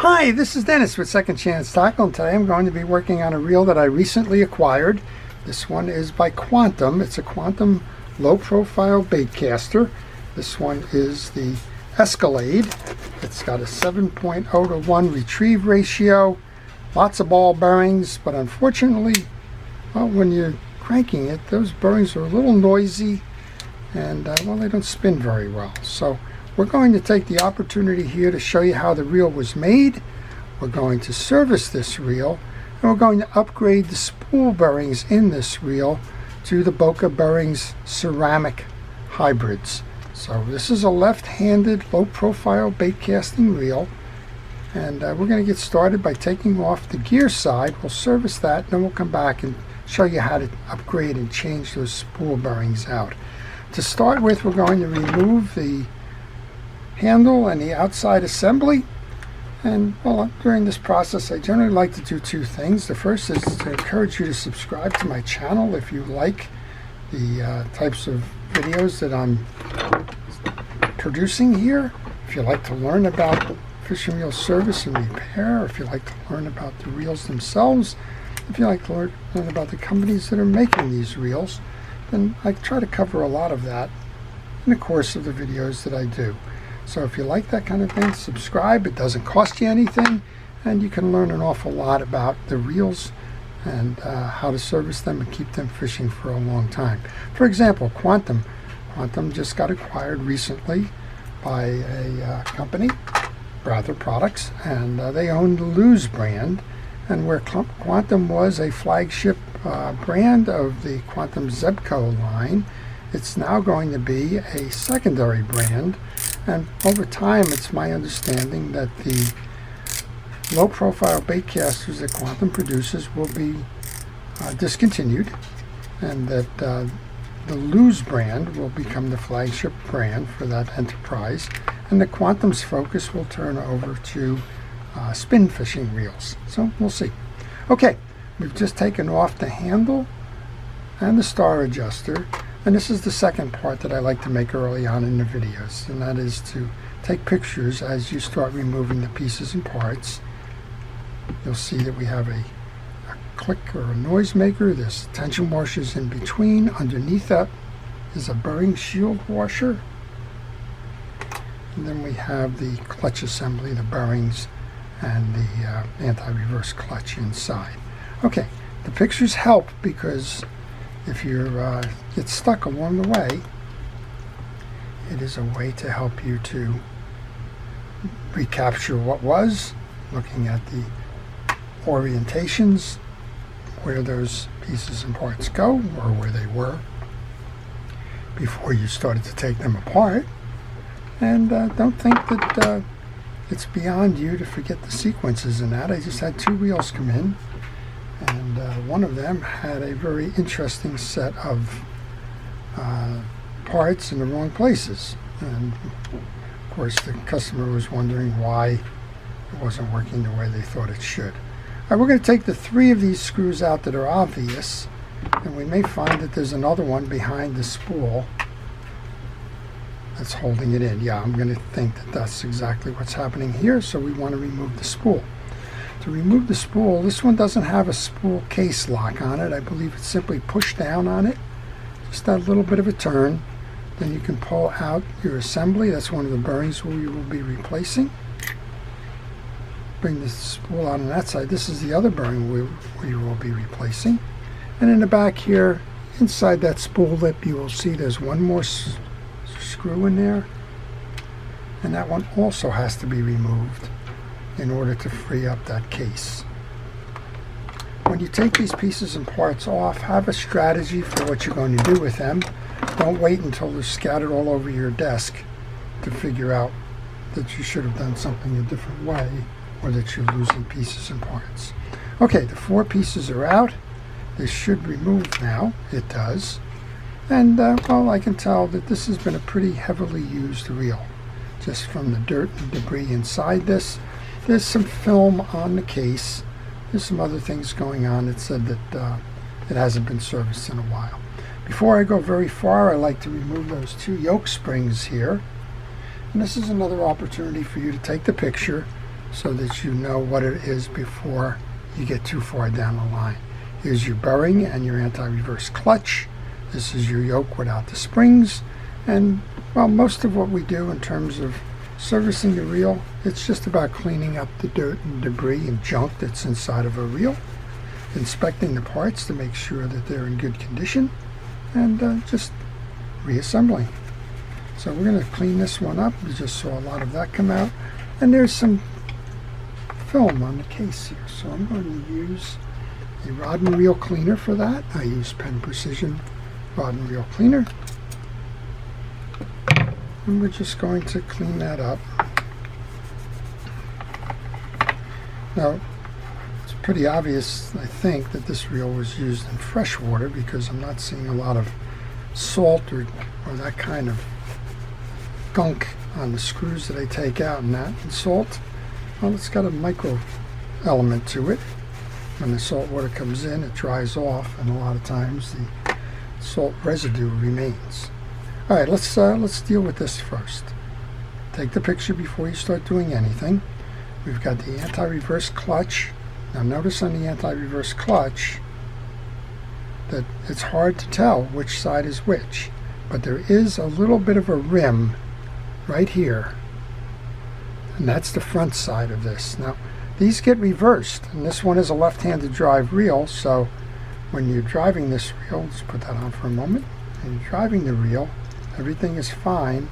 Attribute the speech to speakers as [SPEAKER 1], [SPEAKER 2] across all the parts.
[SPEAKER 1] Hi, this is Dennis with Second Chance Tackle, and today I'm going to be working on a reel that I recently acquired. This one is by Quantum. It's a Quantum low-profile baitcaster. This one is the Escalade. It's got a 7.0 to 1 retrieve ratio, lots of ball bearings, but unfortunately, well, when you're cranking it, those bearings are a little noisy and well, they don't spin very well. So we're going to take the opportunity here to show you how the reel was made. We're going to service this reel, and we're going to upgrade the spool bearings in this reel to the Boca Bearings ceramic hybrids. So this is a left-handed low-profile bait casting reel, and we're going to get started by taking off the gear side. We'll service that, then we'll come back and show you how to upgrade and change those spool bearings out. To start with, we're going to remove the handle and the outside assembly, and well, during this process I generally like to do two things. The first is to encourage you to subscribe to my channel if you like the types of videos that I'm producing here. If you like to learn about fishing reel service and repair, or if you like to learn about the reels themselves, if you like to learn about the companies that are making these reels, then I try to cover a lot of that in the course of the videos that I do. So if you like that kind of thing, subscribe. It doesn't cost you anything, and you can learn an awful lot about the reels and how to service them and keep them fishing for a long time. For example, Quantum just got acquired recently by a company, Brother Products, and they own the Lose brand. And where Quantum was a flagship brand of the Quantum Zebco line, it's now going to be a secondary brand. And over time, it's my understanding that the low-profile bait casters that Quantum produces will be discontinued, and that the Lose brand will become the flagship brand for that enterprise, and the Quantum's focus will turn over to spin fishing reels. So we'll see. Okay, we've just taken off the handle and the star adjuster. And this is the second part that I like to make early on in the videos, and that is to take pictures as you start removing the pieces and parts. You'll see that we have a click or a noise maker. There's tension washers in between. Underneath that is a bearing shield washer. And then we have the clutch assembly, the bearings, and the anti-reverse clutch inside. Okay, the pictures help because if you get stuck along the way, it is a way to help you to recapture what was, looking at the orientations, where those pieces and parts go, or where they were before you started to take them apart. And don't think that it's beyond you to forget the sequences in that. I just had two reels come in, and one of them had a very interesting set of parts in the wrong places, and of course the customer was wondering why it wasn't working the way they thought it should. All right, we're going to take the three of these screws out that are obvious, and we may find that there's another one behind the spool that's holding it in. Yeah, I'm going to think that that's exactly what's happening here, so we want to remove the spool. To remove the spool, this one doesn't have a spool case lock on it. I believe it's simply push down on it, just that little bit of a turn. Then you can pull out your assembly. That's one of the bearings we will be replacing. Bring the spool out on that side. This is the other bearing we will be replacing. And in the back here, inside that spool lip, you will see there's one more screw in there, and that one also has to be removed in order to free up that case. When you take these pieces and parts off, have a strategy for what you're going to do with them. Don't wait until they're scattered all over your desk to figure out that you should have done something a different way, or that you're losing pieces and parts. Okay, the four pieces are out. This should remove now. It does. And well, I can tell that this has been a pretty heavily used reel, just from the dirt and debris inside this. There's some film on the case. There's some other things going on that said that it hasn't been serviced in a while. Before I go very far, I like to remove those two yoke springs here. And this is another opportunity for you to take the picture, so that you know what it is before you get too far down the line. Here's your bearing and your anti-reverse clutch. This is your yoke without the springs. And, well, most of what we do in terms of servicing the reel, it's just about cleaning up the dirt and debris and junk that's inside of a reel, inspecting the parts to make sure that they're in good condition, and just reassembling. So we're going to clean this one up. You just saw a lot of that come out. And there's some film on the case here. So I'm going to use a rod and reel cleaner for that. I use Penn Precision rod and reel cleaner. And we're just going to clean that up. Now, it's pretty obvious, I think, that this reel was used in fresh water because I'm not seeing a lot of salt or that kind of gunk on the screws that I take out and that. And salt, well, it's got a micro element to it. When the salt water comes in, it dries off, and a lot of times the salt residue remains. All right, let's deal with this first. Take the picture before you start doing anything. We've got the anti-reverse clutch. Now notice on the anti-reverse clutch that it's hard to tell which side is which, but there is a little bit of a rim right here, and that's the front side of this. Now these get reversed, and this one is a left-handed drive reel, so when you're driving this reel, let's put that on for a moment. When you're driving the reel, everything is fine.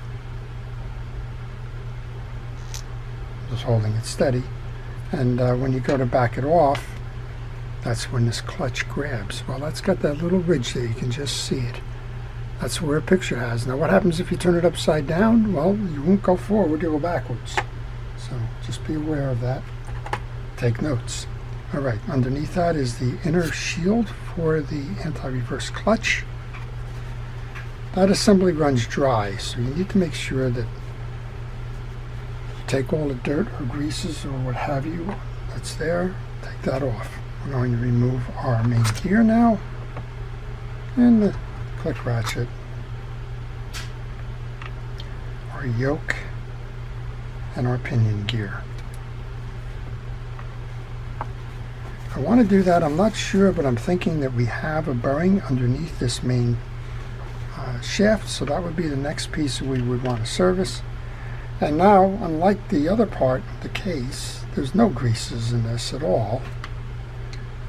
[SPEAKER 1] Just holding it steady. And when you go to back it off, that's when this clutch grabs. Well, that's got that little ridge there. You can just see it. That's where a picture has. Now, what happens if you turn it upside down? Well, you won't go forward, you'll go backwards. So just be aware of that. Take notes. All right, underneath that is the inner shield for the anti-reverse clutch. That assembly runs dry, so you need to make sure that you take all the dirt or greases or what have you that's there, take that off. We're going to remove our main gear now, and the click ratchet, our yoke, and our pinion gear. I want to do that, I'm not sure, but I'm thinking that we have a bearing underneath this main shaft, so that would be the next piece we would want to service. And now, unlike the other part of the case, there's no greases in this at all.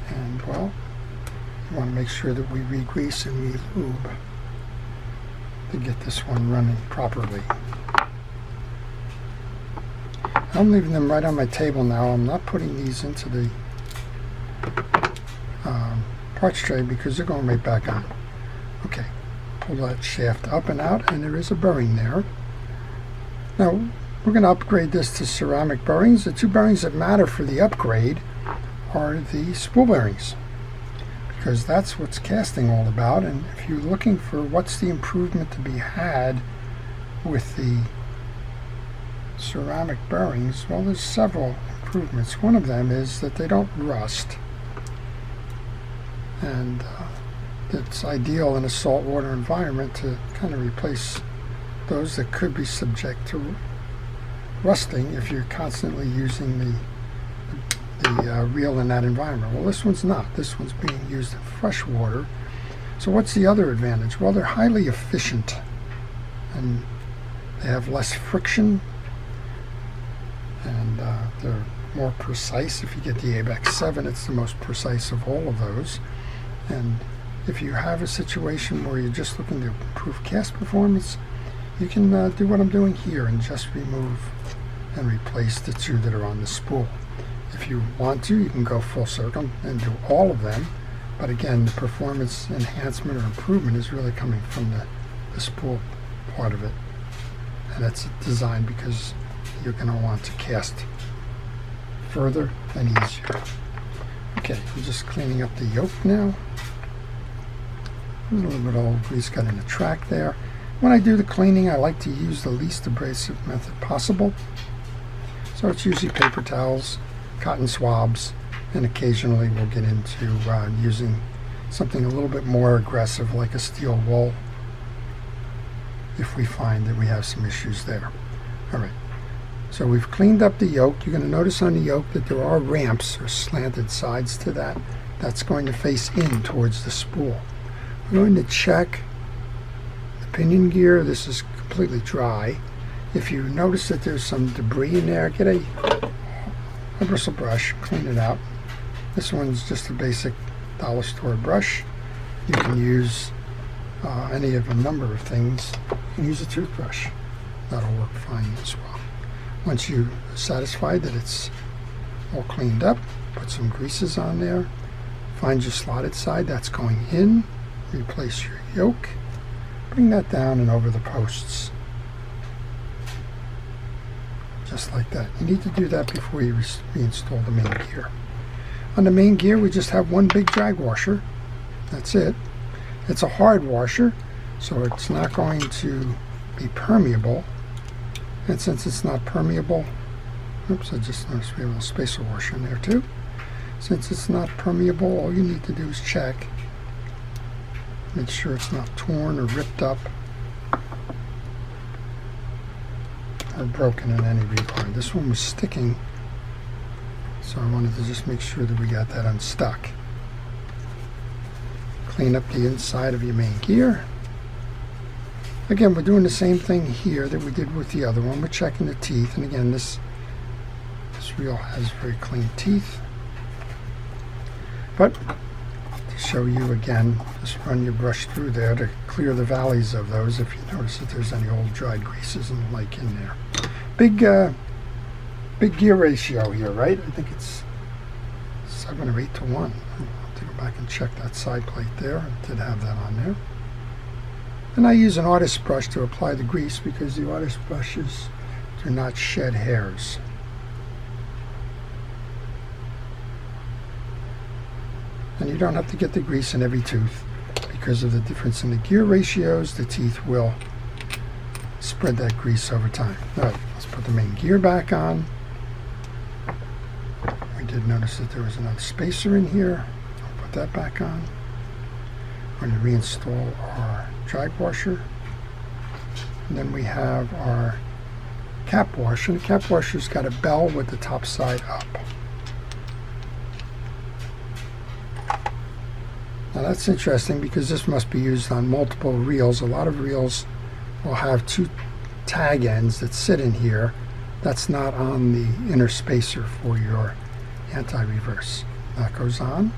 [SPEAKER 1] And, well, you want to make sure that we re-grease and re-lube to get this one running properly. I'm leaving them right on my table now. I'm not putting these into the parts tray because they're going right back on. Okay, pull that shaft up and out, and there is a bearing there. Now, we're going to upgrade this to ceramic bearings. The two bearings that matter for the upgrade are the spool bearings, because that's what's casting all about. And if you're looking for what's the improvement to be had with the ceramic bearings, well, there's several improvements. One of them is that they don't rust, and it's ideal in a saltwater environment to kind of replace those that could be subject to rusting if you're constantly using the reel in that environment. Well, this one's not. This one's being used in fresh water. So what's the other advantage? Well, they're highly efficient, and they have less friction, and they're more precise. If you get the ABEX 7, it's the most precise of all of those. And if you have a situation where you're just looking to improve cast performance, you can do what I'm doing here and just remove and replace the two that are on the spool. If you want to, you can go full circle and do all of them, but again, the performance enhancement or improvement is really coming from the spool part of it, and that's designed because you're going to want to cast further and easier. Okay, I'm just cleaning up the yoke now. There's a little bit of old grease got in the track there. When I do the cleaning, I like to use the least abrasive method possible. So it's usually paper towels, cotton swabs, and occasionally we'll get into using something a little bit more aggressive like a steel wool if we find that we have some issues there. All right, So we've cleaned up the yoke. You're going to notice on the yoke that there are ramps or slanted sides to that. That's going to face in towards the spool. We're going to check the pinion gear. This is completely dry. If you notice that there's some debris in there, get a bristle brush, clean it out. This one's just a basic dollar store brush. You can use any of a number of things. You can use a toothbrush. That'll work fine as well. Once you're satisfied that it's all cleaned up, put some greases on there. Find your slotted side, that's going in. Replace your yoke. Bring that down and over the posts. Just like that. You need to do that before you reinstall the main gear. On the main gear, we just have one big drag washer. That's it. It's a hard washer, so it's not going to be permeable. And since it's not permeable, oops, I just noticed we have a little spacer washer in there too. Since it's not permeable, all you need to do is check. Make sure it's not torn or ripped up or broken in any regard. This one was sticking, so I wanted to just make sure that we got that unstuck. Clean up the inside of your main gear. Again, we're doing the same thing here that we did with the other one. We're checking the teeth, and again, this reel has very clean teeth. But to show you again, just run your brush through there to clear the valleys of those if you notice that there's any old dried greases and the like in there. Big gear ratio here, right? I think it's 7 or 8 to 1. I'll have to go back and check that side plate there. I did have that on there. And I use an artist brush to apply the grease because the artist brushes do not shed hairs. And you don't have to get the grease in every tooth because of the difference in the gear ratios. The teeth will spread that grease over time. All right, let's put the main gear back on. We did notice that there was another spacer in here. I'll put that back on. We're going to reinstall our drag washer. And then we have our cap washer. And the cap washer's got a bell with the top side up. Now that's interesting because this must be used on multiple reels. A lot of reels will have 2 tag ends that sit in here. That's not on the inner spacer for your anti-reverse. That goes on.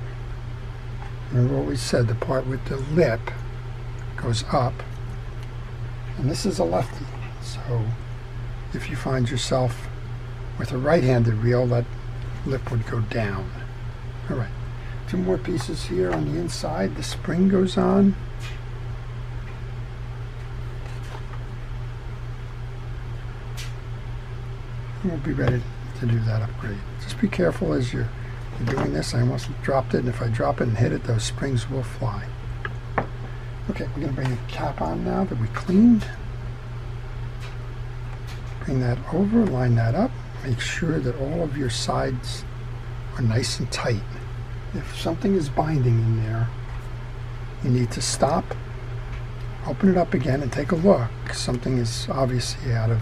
[SPEAKER 1] Remember what we said, the part with the lip goes up. And this is a lefty. So if you find yourself with a right-handed reel, that lip would go down. All right. 2 more pieces here on the inside. The spring goes on. And we'll be ready to do that upgrade. Just be careful as you're doing this. I almost dropped it, and if I drop it and hit it, those springs will fly. Okay, we're going to bring the cap on now that we cleaned. Bring that over, line that up. Make sure that all of your sides are nice and tight. If something is binding in there, you need to stop, open it up again, and take a look. Something is obviously out of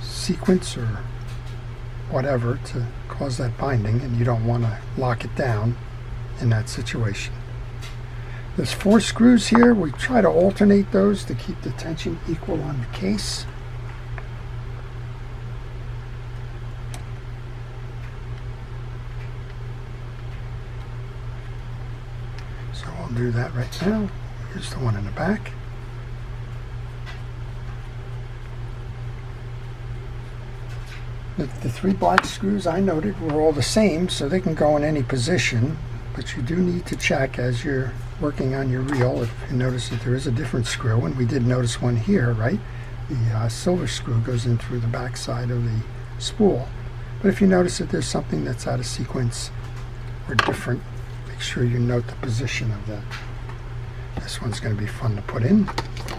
[SPEAKER 1] sequence or whatever to cause that binding, and you don't want to lock it down in that situation. There's 4 screws here. We try to alternate those to keep the tension equal on the case. So I'll do that right now. Here's the one in the back. The 3 black screws I noted were all the same, so they can go in any position, but you do need to check as you're working on your reel if you notice that there is a different screw, and we did notice one here, right? The silver screw goes in through the back side of the spool. But if you notice that there's something that's out of sequence or different, make sure you note the position of that. This one's going to be fun to put in.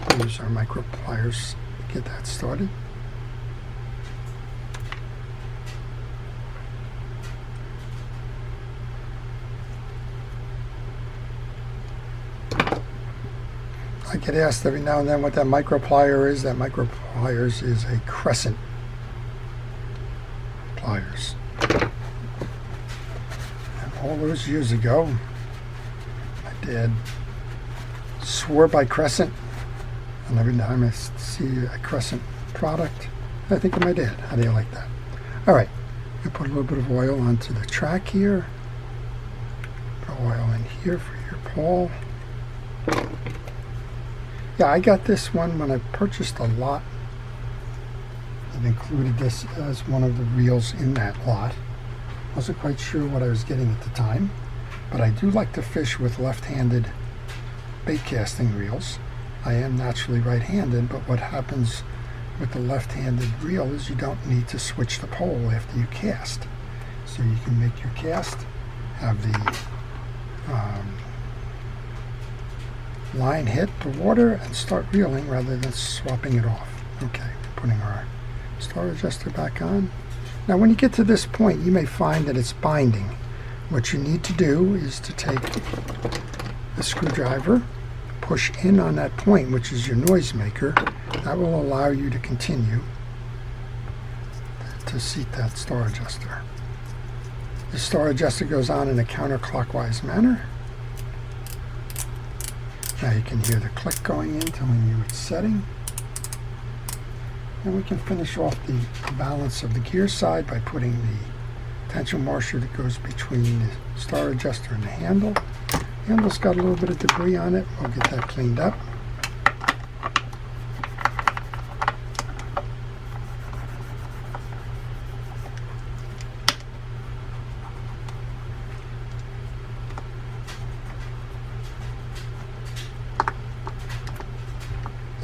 [SPEAKER 1] We'll use our micro pliers to get that started. I get asked every now and then what that micro plier is. That micro pliers is a crescent pliers. And all those years ago, my dad swore by Crescent, and every time I see a Crescent product, I think of my dad. How do you like that? All right, you put a little bit of oil onto the track here. Put oil in here for your pawl. Yeah, I got this one when I purchased a lot. It included this as one of the reels in that lot. Wasn't quite sure what I was getting at the time, but I do like to fish with left-handed bait casting reels. I am naturally right-handed, but what happens with the left-handed reel is you don't need to switch the pole after you cast. So you can make your cast, have the line hit the water and start reeling rather than swapping it off. Okay, putting our star adjuster back on. Now when you get to this point, you may find that it's binding. What you need to do is to take a screwdriver, push in on that point, which is your noisemaker. That will allow you to continue to seat that star adjuster. The star adjuster goes on in a counterclockwise manner. Now you can hear the click going in, telling you it's setting. And we can finish off the balance of the gear side by putting the tension washer that goes between the star adjuster and the handle. The handle's got a little bit of debris on it. We'll get that cleaned up.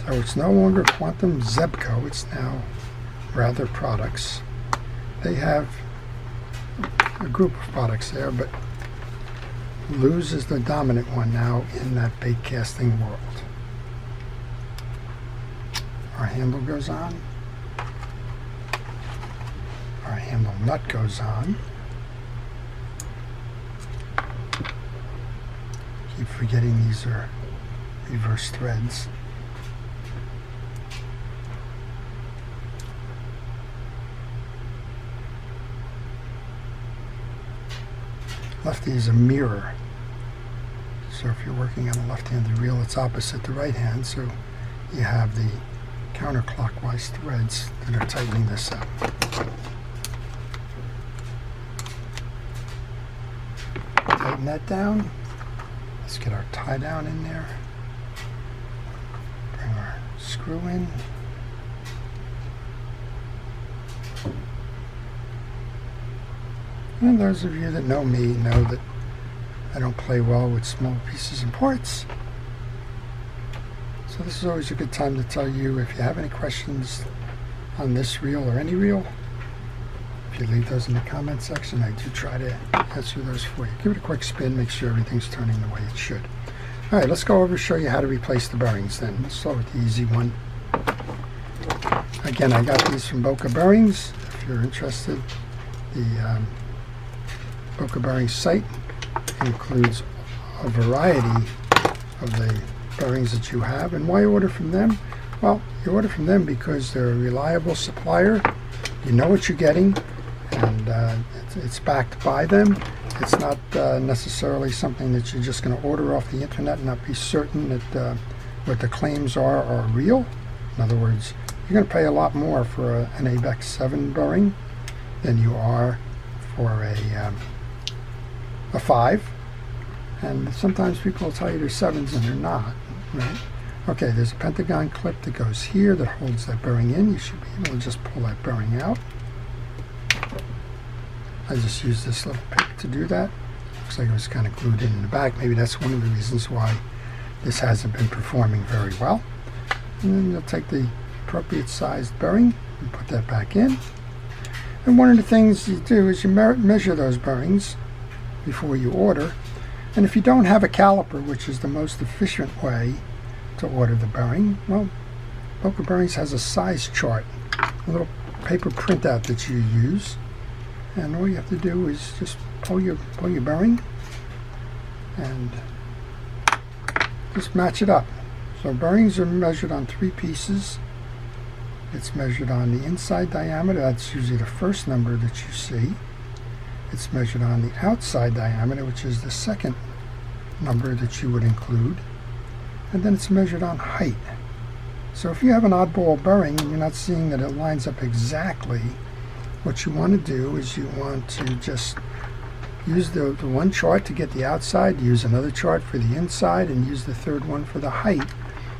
[SPEAKER 1] So it's no longer Quantum Zebco, it's now Rather Products. They have a group of products there, but Luz is the dominant one now in that bait casting world. Our handle goes on. Our handle nut goes on. Keep forgetting these are reverse threads. Lefty is a mirror. So if you're working on a left-handed reel, it's opposite the right hand, so you have the counterclockwise threads that are tightening this up. Tighten that down. Let's get our tie down in there. Bring our screw in. And those of you that know me know that I don't play well with small pieces and parts. So this is always a good time to tell you if you have any questions on this reel or any reel. If you leave those in the comment section, I do try to answer those for you. Give it a quick spin, make sure everything's turning the way it should. All right, let's go over and show you how to replace the bearings then. Let's start with the easy one. Again, I got these from Boca Bearings. If you're interested, the Boca Bearing site includes a variety of the bearings that you have. And why order from them? Well, you order from them because they're a reliable supplier. You know what you're getting, and it's backed by them. It's not necessarily something that you're just going to order off the internet and not be certain that what the claims are real. In other words, you're going to pay a lot more for an ABEX 7 bearing than you are for a 5, and sometimes people will tell you they're 7s and they're not, right? Okay, there's a pentagon clip that goes here that holds that bearing in. You should be able to just pull that bearing out. I just used this little pick to do that. Looks like it was kind of glued in the back. Maybe that's one of the reasons why this hasn't been performing very well. And then you'll take the appropriate sized bearing and put that back in. And one of the things you do is you measure those bearings before you order. And if you don't have a caliper, which is the most efficient way to order the bearing, well, Boca Bearings has a size chart, a little paper printout that you use, and all you have to do is just pull your bearing and just match it up. So bearings are measured on 3 pieces, It's measured on the inside diameter. That's usually the first number that you see. It's measured on the outside diameter, which is the second number that you would include. And then it's measured on height. So if you have an oddball bearing and you're not seeing that it lines up exactly, what you want to do is you want to just use the one chart to get the outside, use another chart for the inside, and use the third one for the height.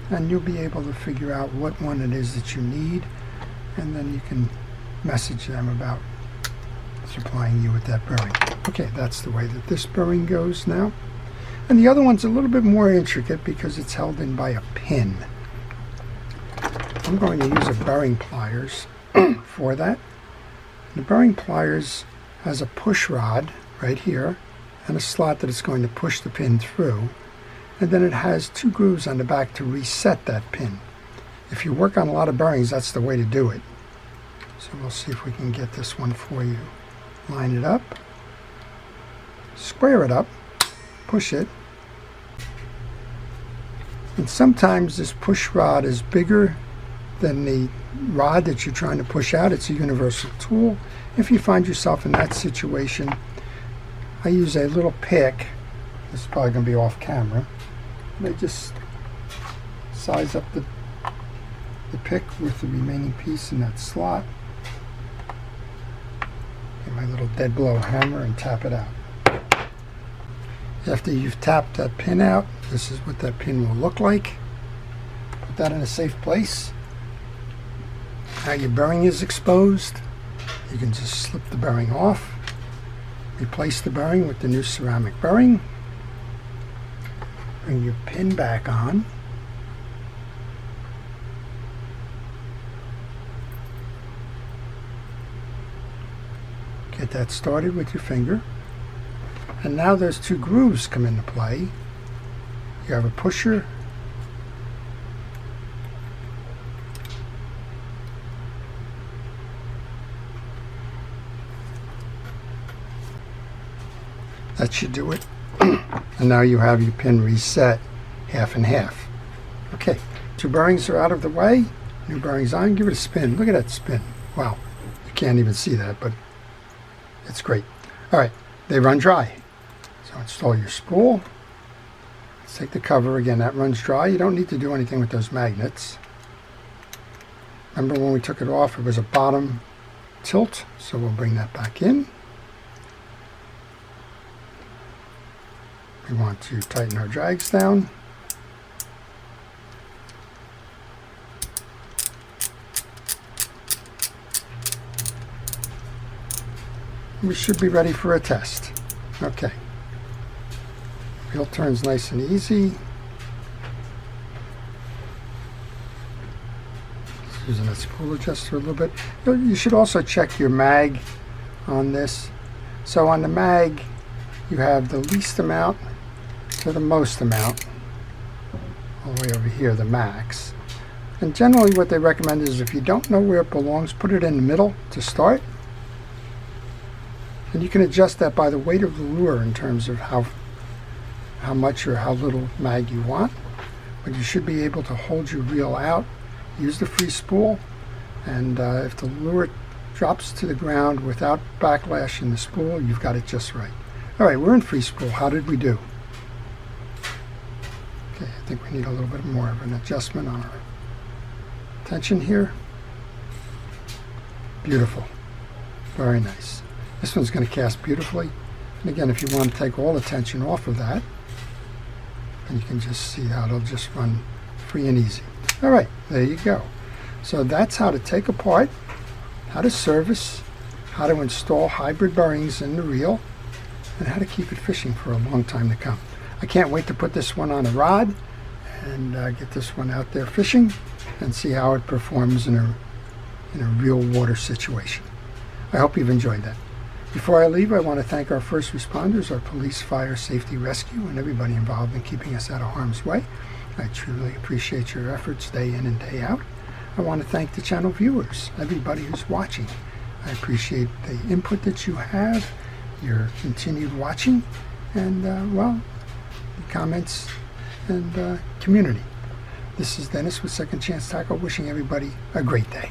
[SPEAKER 1] And you'll be able to figure out what one it is that you need, and then you can message them about supplying you with that bearing. Okay, that's the way that this bearing goes now. And the other one's a little bit more intricate because it's held in by a pin. I'm going to use a bearing pliers for that. The bearing pliers has a push rod right here and a slot that it's going to push the pin through. And then it has 2 grooves on the back to reset that pin. If you work on a lot of bearings, that's the way to do it. So we'll see if we can get this one for you. Line it up, square it up, push it. And sometimes this push rod is bigger than the rod that you're trying to push out. It's a universal tool. If you find yourself in that situation, I use a little pick. This is probably going to be off camera. And I just size up the pick with the remaining piece in that slot. Get my little dead blow hammer and tap it out. After you've tapped that pin out, this is what that pin will look like. Put that in a safe place. Now your bearing is exposed. You can just slip the bearing off. Replace the bearing with the new ceramic bearing. Bring your pin back on. Get that started with your finger. And now those 2 grooves come into play. You have a pusher that should do it. And now you have your pin reset half and half. Okay, 2 bearings are out of the way. New bearings on. Give it a spin. Look at that spin. Wow, you can't even see that, but it's great. All right, they run dry. So install your spool. Let's take the cover again. That runs dry. You don't need to do anything with those magnets. Remember when we took it off, it was a bottom tilt, so we'll bring that back in. We want to tighten our drags down. We should be ready for a test. Okay. Wheel turns nice and easy. Just using that spool adjuster a little bit. You should also check your mag on this. So on the mag, you have the least amount to the most amount, all the way over here, the max. And generally what they recommend is if you don't know where it belongs, put it in the middle to start. And you can adjust that by the weight of the lure in terms of how much or how little mag you want. But you should be able to hold your reel out, use the free spool, and if the lure drops to the ground without backlash in the spool, you've got it just right. All right, we're in free spool. How did we do? Okay, I think we need a little bit more of an adjustment on our tension here. Beautiful. Very nice. This one's going to cast beautifully. And again, if you want to take all the tension off of that, and you can just see how it'll just run free and easy. All right, there you go. So that's how to take apart, how to service, how to install hybrid bearings in the reel, and how to keep it fishing for a long time to come. I can't wait to put this one on a rod and get this one out there fishing and see how it performs in a real water situation. I hope you've enjoyed that. Before I leave, I want to thank our first responders, our police, fire, safety, rescue, and everybody involved in keeping us out of harm's way. I truly appreciate your efforts day in and day out. I want to thank the channel viewers, everybody who's watching. I appreciate the input that you have, your continued watching, and, well, the comments and community. This is Dennis with Second Chance Tackle, wishing everybody a great day.